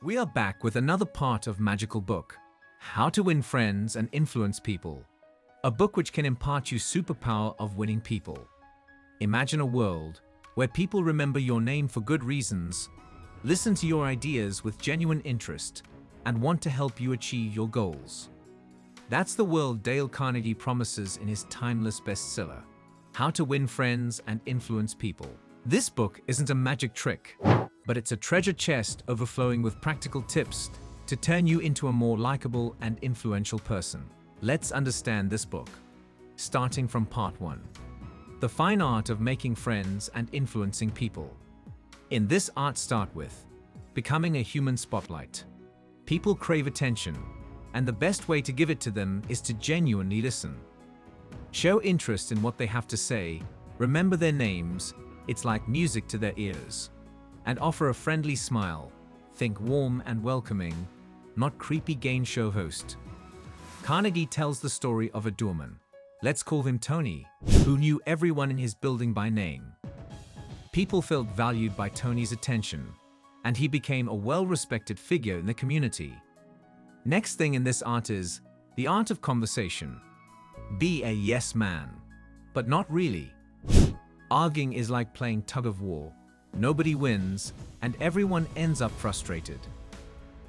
We are back with another part of Magical Book, How to Win Friends and Influence People. A book which can impart you superpower of winning people. Imagine a world where people remember your name for good reasons, listen to your ideas with genuine interest, and want to help you achieve your goals. That's the world Dale Carnegie promises in his timeless bestseller, How to Win Friends and Influence People. This book isn't a magic trick, but it's a treasure chest overflowing with practical tips to turn you into a more likable and influential person. Let's understand this book, starting from part 1. The fine art of making friends and influencing people. In this art, start with becoming a human spotlight. People crave attention, and the best way to give it to them is to genuinely listen. Show interest in what they have to say, remember their names, it's like music to their ears, and offer a friendly smile. Think warm and welcoming, not creepy game show host. Carnegie tells the story of a doorman, let's call him Tony, who knew everyone in his building by name. People felt valued by Tony's attention, and he became a well-respected figure in the community. Next thing in this art is the art of conversation. Be a yes man, but not really. Arguing is like playing tug of war. Nobody wins, and everyone ends up frustrated.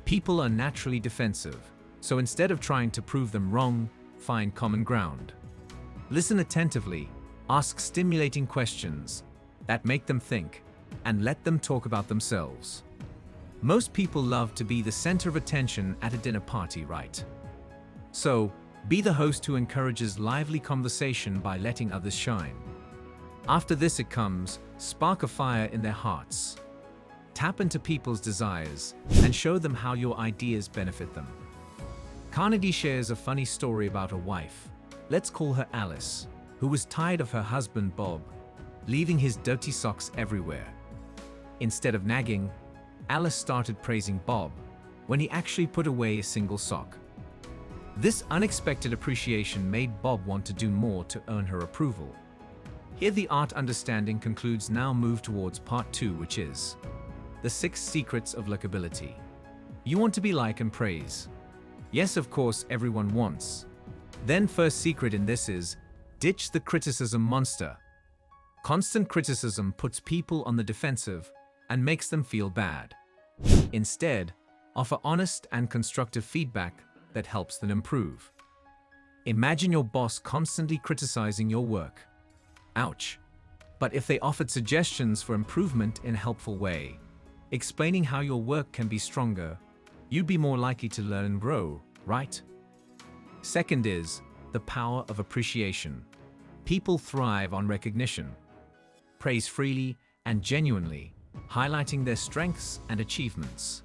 People are naturally defensive, so instead of trying to prove them wrong, find common ground. Listen attentively, ask stimulating questions that make them think, and let them talk about themselves. Most people love to be the center of attention at a dinner party, right? So, be the host who encourages lively conversation by letting others shine. After this it comes, spark a fire in their hearts. Tap into people's desires and show them how your ideas benefit them. Carnegie shares a funny story about a wife, let's call her Alice, who was tired of her husband Bob, leaving his dirty socks everywhere. Instead of nagging, Alice started praising Bob when he actually put away a single sock. This unexpected appreciation made Bob want to do more to earn her approval. Here the art understanding concludes. Now move towards part 2, which is the 6 secrets of likability. You want to be liked and praised. Yes, of course, everyone wants. Then first secret in this is ditch the criticism monster. Constant criticism puts people on the defensive and makes them feel bad. Instead, offer honest and constructive feedback that helps them improve. Imagine your boss constantly criticizing your work. Ouch. But if they offered suggestions for improvement in a helpful way, explaining how your work can be stronger, you'd be more likely to learn and grow, right? Second is the power of appreciation. People thrive on recognition. Praise freely and genuinely, highlighting their strengths and achievements.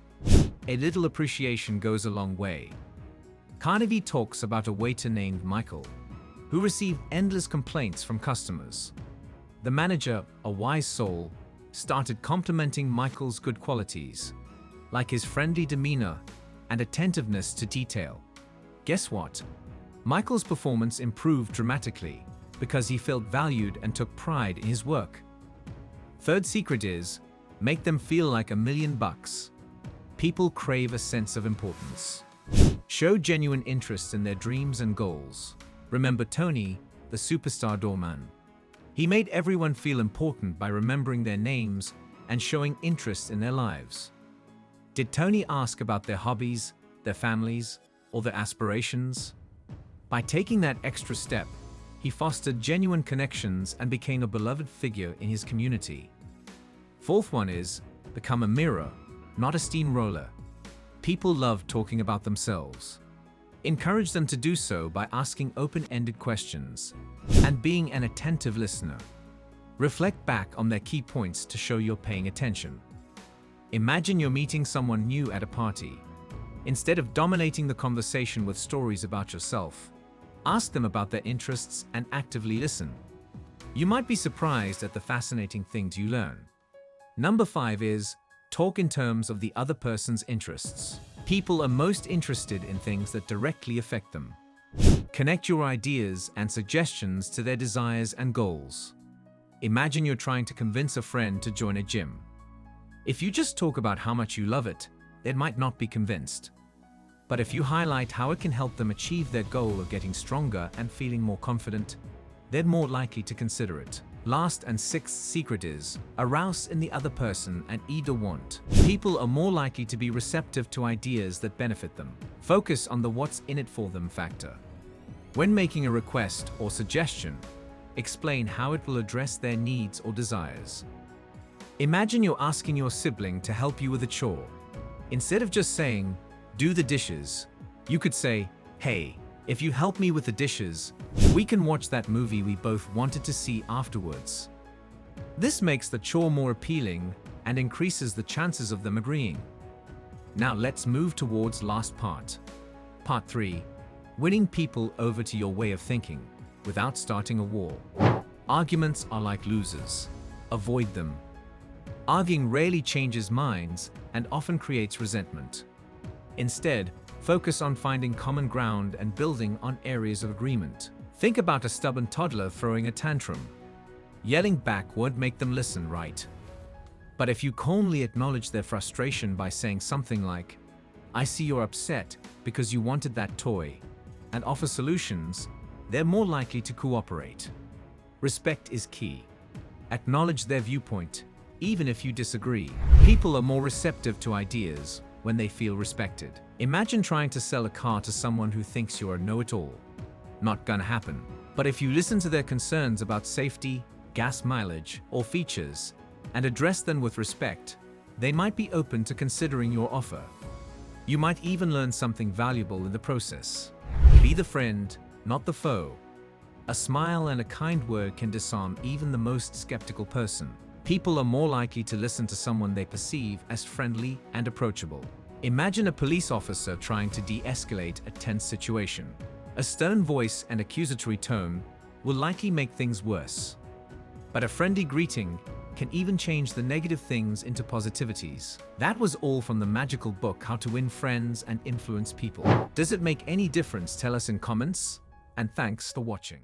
A little appreciation goes a long way. Carnegie talks about a waiter named Michael, who received endless complaints from customers. The manager, a wise soul, started complimenting Michael's good qualities, like his friendly demeanor and attentiveness to detail. Guess what? Michael's performance improved dramatically because he felt valued and took pride in his work. Third secret is make them feel like $1,000,000. People crave a sense of importance. Show genuine interest in their dreams and goals. Remember Tony, the superstar doorman. He made everyone feel important by remembering their names and showing interest in their lives. Did Tony ask about their hobbies, their families, or their aspirations? By taking that extra step, he fostered genuine connections and became a beloved figure in his community. Fourth one is become a mirror, not a steamroller. People love talking about themselves. Encourage them to do so by asking open-ended questions and being an attentive listener. Reflect back on their key points to show you're paying attention. Imagine you're meeting someone new at a party. Instead of dominating the conversation with stories about yourself, ask them about their interests and actively listen. You might be surprised at the fascinating things you learn. Number 5 is talk in terms of the other person's interests. People are most interested in things that directly affect them. Connect your ideas and suggestions to their desires and goals. Imagine you're trying to convince a friend to join a gym. If you just talk about how much you love it, they might not be convinced. But if you highlight how it can help them achieve their goal of getting stronger and feeling more confident, they're more likely to consider it. Last and sixth secret is arouse in the other person and either want. People are more likely to be receptive to ideas that benefit them. Focus on the what's in it for them factor. When making a request or suggestion, explain how it will address their needs or desires. Imagine you're asking your sibling to help you with a chore. Instead of just saying, "Do the dishes," you could say, "Hey, if you help me with the dishes, we can watch that movie we both wanted to see afterwards." This makes the chore more appealing and increases the chances of them agreeing. Now let's move towards last part. Part 3. Winning people over to your way of thinking without starting a war. Arguments are like losers. Avoid them. Arguing rarely changes minds and often creates resentment. Instead, focus on finding common ground and building on areas of agreement. Think about a stubborn toddler throwing a tantrum. Yelling back won't make them listen, right? But if you calmly acknowledge their frustration by saying something like, "I see you're upset because you wanted that toy," and offer solutions, they're more likely to cooperate. Respect is key. Acknowledge their viewpoint, even if you disagree. People are more receptive to ideas when they feel respected. Imagine trying to sell a car to someone who thinks you're a know-it-all. Not gonna happen. But if you listen to their concerns about safety, gas mileage, or features, and address them with respect, they might be open to considering your offer. You might even learn something valuable in the process. Be the friend, not the foe. A smile and a kind word can disarm even the most skeptical person. People are more likely to listen to someone they perceive as friendly and approachable. Imagine a police officer trying to de-escalate a tense situation. A stern voice and accusatory tone will likely make things worse. But a friendly greeting can even change the negative things into positivities. That was all from the magical book, How to Win Friends and Influence People. Does it make any difference? Tell us in comments. And thanks for watching.